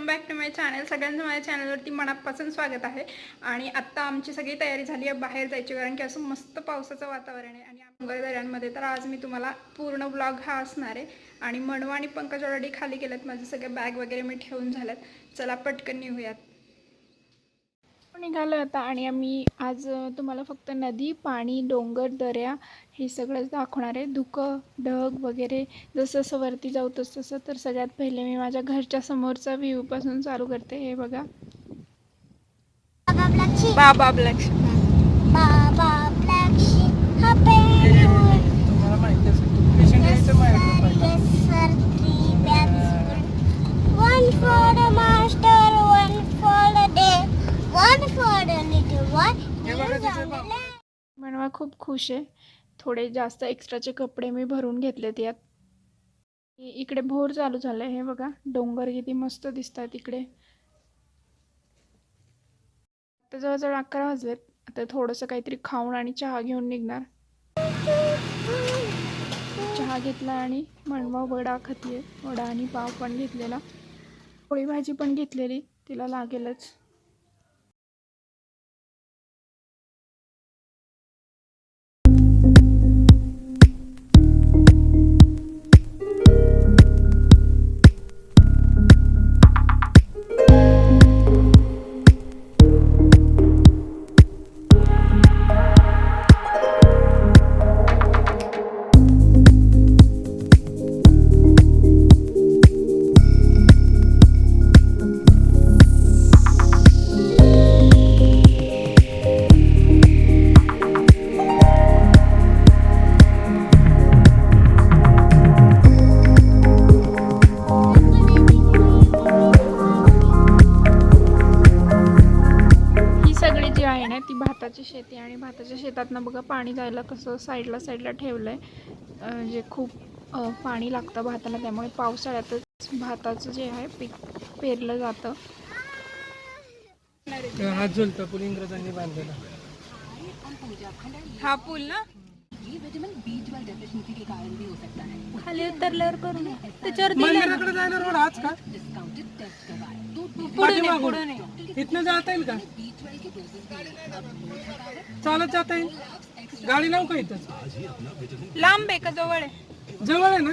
Welcome back to my channel. सगळ्यांचं माझ्या चॅनलवरती मनापासून स्वागत आहे। आणि आत्ता आमची सगळी तयारी झाली आहे बाहेर जायची, कारण की असं मस्त पावसाचं वातावरण आहे आणि डोंगरदऱ्यांमध्ये। तर आज मी तुम्हाला पूर्ण ब्लॉग हा असणार आहे। आणि मनवा आणि पंकज ऑलरेडी खाली गेलेत, माझे सगळे बॅग वगैरे मी ठेवून झाल्यात। चला पटकन निघूयात। निघालो आता आणि आम्ही आज तुम्हाला फक्त नदी, पाणी, डोंगर, दऱ्या हे सगळंच दाखवणार आहे। धुकं, ढग वगैरे जसं जसं वरती जाऊ तसं तर सगळ्यात पहिले मी माझ्या घरच्या समोरचा व्ह्यू पासून चालू करते। हे बघा, बाबा ब्लॅक शीप, बाबा ब्लॅक शीप हा तुम्हाला माहिती असेल पेशंट यायचं माहिती one for the master, one for the day, one for the little one. मनवा खूप खुश आहे। थोडे जास्त एक्स्ट्राचे कपडे मी भरून घेतलेत यात। इकडे भोर चालू झालंय, हे बघा डोंगर किती मस्त दिसतात इकडे। आता जवळजवळ 11 वाजलेत। आता थोडंसं काहीतरी खाऊन आणि चहा घेऊन निघणार। चहा घेतला आणि मनवा वडा खातीये, वडा आणि पाव पण घेतलेला, पोळी भाजी पण घेतलेली, तिला लागेलच। ती भाताची शेती आणि भाताच्या शेतातनं बघा पाणी जायला कसं साईडला ठेवलंय। जे खूप पाणी लागतं भाताला, त्यामुळे पावसाळ्यातच भाताचं जे आहे पीक पेरलं जातं। हा झुलता पूल इंग्रजांनी बांधलेला, हा पूल ना खाली उतरल्यावर करू ना, त्याच्यावर मंदिराकडे जायला रोड हाच का? पुढे इथनं जाता येईल का? चालत जाता येईल? गाडी लावू का इथं? लांब आहे का जवळ आहे? जवळ आहे ना।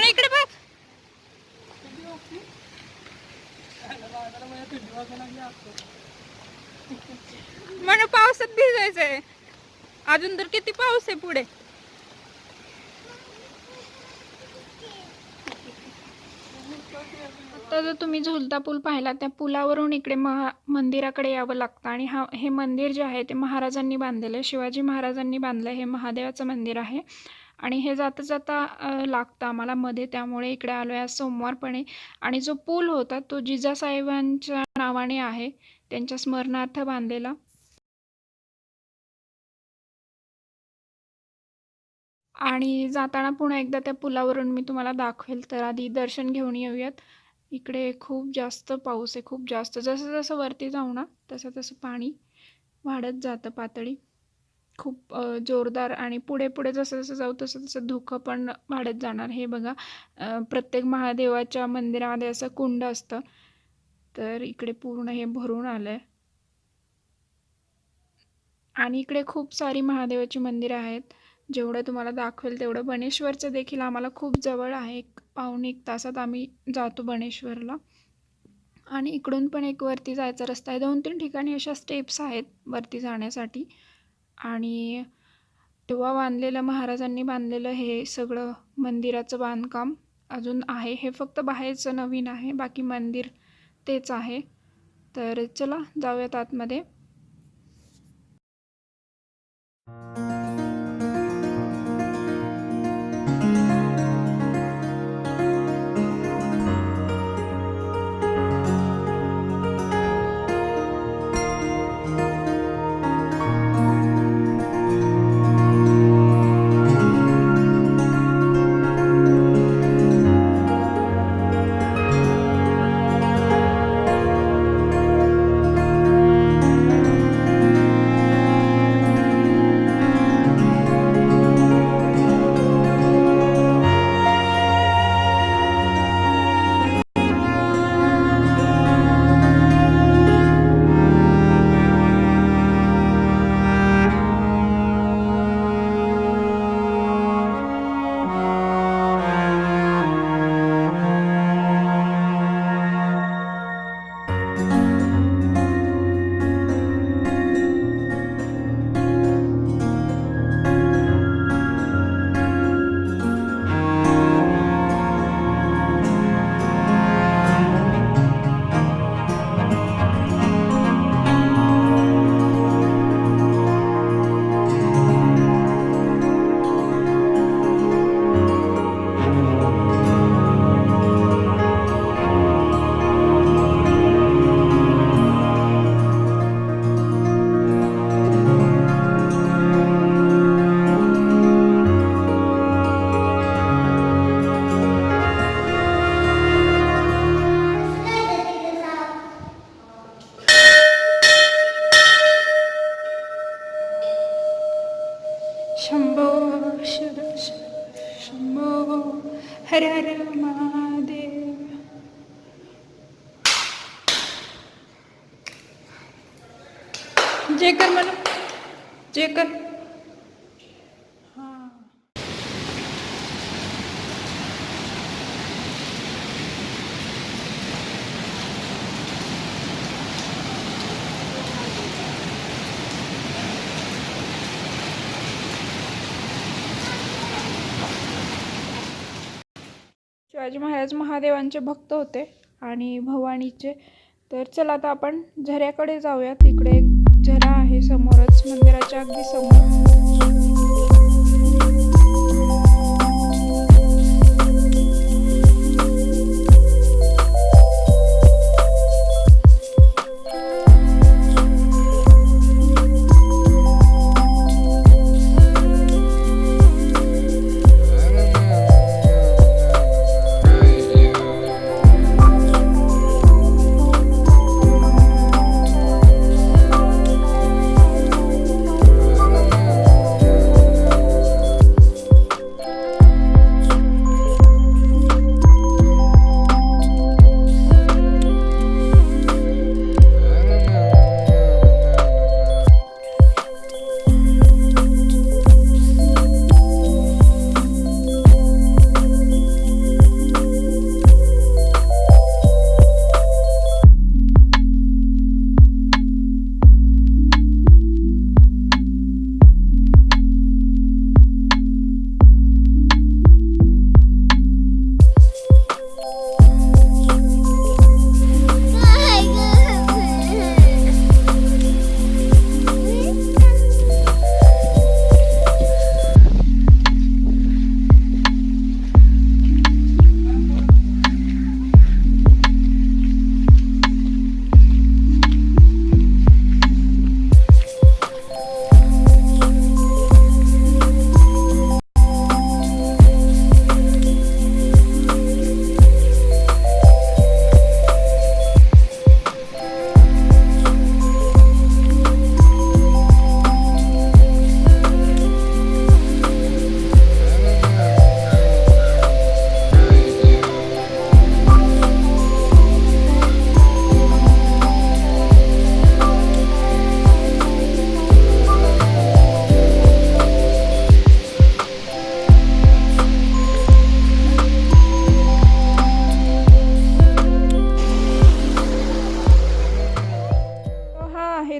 इकडे बघ, मला पावसात भिजायचंय। अजून तर किती पाऊस आहे पुढे। आता जर तुम्ही झुलता पूल पाहिला, त्या पुलावरून इकडे मंदिराकडे यावं लागतं। आणि हे मंदिर जे आहे ते महाराजांनी बांधलेलं आहे, शिवाजी महाराजांनी बांधलं। हे महादेवाचं मंदिर आहे आणि हे जाता जाता लागतं आम्हाला मध्ये, त्यामुळे इकडे आलो आहे आज सोमवारपणे। आणि जो पूल होता तो जिजासाहेबांच्या नावाने आहे, त्यांच्या स्मरणार्थ बांधलेला। आणि जाताना पुन्हा एकदा त्या पुलावरून मी तुम्हाला दाखवेल, तर आधी दर्शन घेऊन येऊयात। इकडे खूप जास्त पाऊस आहे, खूप जास्त। जसं जसं वरती जाऊ ना तसं तसं पाणी वाढत जातं, पातळी खूप जोरदार। आणि पुढे पुढे जसं जसं जाऊ तसं तसं धुकं पण वाढत जाणार। हे बघा, प्रत्येक महादेवाच्या मंदिरामध्ये असं कुंड असतं, तर इकडे पूर्ण हे भरून आलंय। आणि इकडे खूप सारी महादेवाची मंदिरं आहेत, जेवढं तुम्हाला दाखवेल तेवढं। बनेश्वरचं देखील आम्हाला खूप जवळ आहे, 1-1.5 तासात आम्ही जातो बनेश्वरला। आणि इकडून पण एक वरती जायचा रस्ता आहे, 2-3 ठिकाणी अशा स्टेप्स आहेत वरती जाण्यासाठी। आणि तेव्हा बांधलेलं, महाराजांनी बांधलेलं हे सगळं मंदिराचं बांधकाम अजून आहे। हे फक्त बाहेरचं नवीन आहे, बाकी मंदिर तेच आहे। तर चला जाऊयात आतमध्ये। शंभो शिव शंभो हर हर महादेव. जे कर म्हणा जे कर. हां शिवाजी महाराज महादेवांचे भक्त होते आणि भवानीचे. तर चला आता आपण झऱ्याकडे जाऊयात. इकडे एक झरा आहे समोरच, मंदिराच्या अगदी समोर.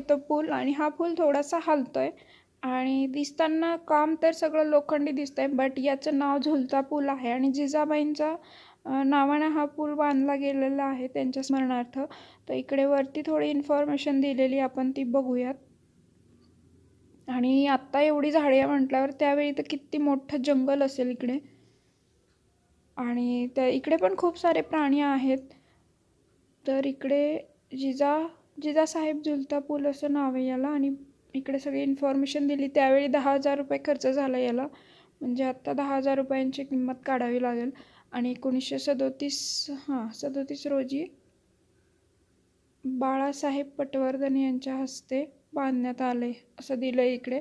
तो पूल आणि हा पूल थोडासा हलतोय आणि दिसताना काम तर सगळं लोखंडी दिसतंय, बट याचं नाव झुलता पूल आहे आणि जिजाबाईंचा नावाने हा पूल बांधला गेलेला आहे त्यांच्या स्मरणार्थ. तर इकडे वरती थोडी इन्फॉर्मेशन दिलेली आपण ती बघूयात. आणि आत्ता एवढी झाडे आहे म्हटल्यावर त्यावेळी तर किती मोठं जंगल असेल इकडे. आणि त्या इकडे पण खूप सारे प्राणी आहेत. तर इकडे जिजासाहेब झुलता पूल असं नाव आहे याला. आणि इकडे सगळी इन्फॉर्मेशन दिली. त्यावेळी 10,000 रुपये खर्च झाला याला, म्हणजे आत्ता 10,000 रुपयांची किंमत काढावी लागेल. आणि 1937 रोजी बाळासाहेब पटवर्धन यांच्या हस्ते बांधण्यात आले असं दिलं आहे इकडे.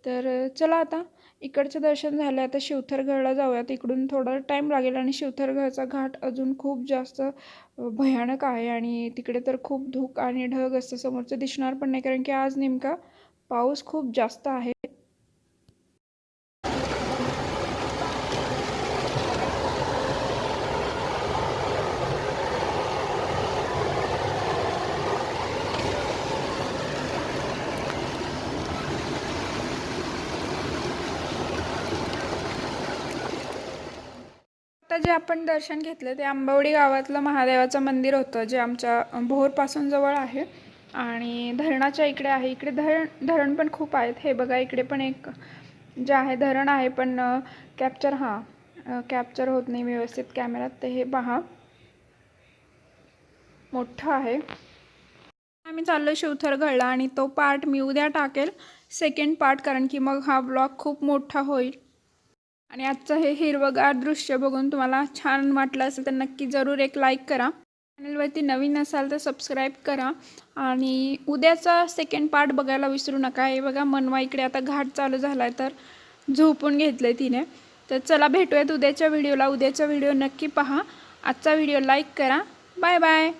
तर चला आता इकडचं दर्शन झालं, आता शिवथरगडला जाऊयात. इकडून थोडा टाईम लागेल आणि शिवथरगडचा घाट अजून खूप जास्त भयानक आहे. आणि तिकडे तर खूप धूक आणि ढग असतं, समोरचं दिसणार पण नाही, कारण की आज नेमका पाऊस खूप जास्त आहे. आता जे आपण दर्शन घेतलं ते आंबवडी गावातलं महादेवाचं मंदिर होतं, जे आमच्या भोरपासून जवळ आहे आणि धरणाच्या इकडे आहे. इकडे धरण पण खूप आहेत. हे बघा इकडे पण एक जे आहे धरण आहे, पण कॅप्चर होत नाही व्यवस्थित कॅमेऱ्यात. ते हे पहा, मोठं आहे. आम्ही चाललो शिवथरगडला आणि तो पार्ट मी उद्या टाकेल, सेकंड पार्ट, कारण की मग हा ब्लॉग खूप मोठा होईल. आणि आजचं हे हिरवंगार दृश्य बघून तुम्हाला छान वाटलं असेल तर नक्की जरूर एक लाईक करा. चॅनलवरती नवीन असाल तर सबस्क्राईब करा. आणि उद्याचा सेकंड पार्ट बघायला विसरू नका. हे बघा मनवा इकडे आता घाट चालू झाला आहे, तर झोपून घेतलं आहे तिने. तर चला भेटूयात उद्याच्या व्हिडिओला. उद्याचा व्हिडिओ नक्की पहा. आजचा व्हिडिओ लाईक करा. Bye bye.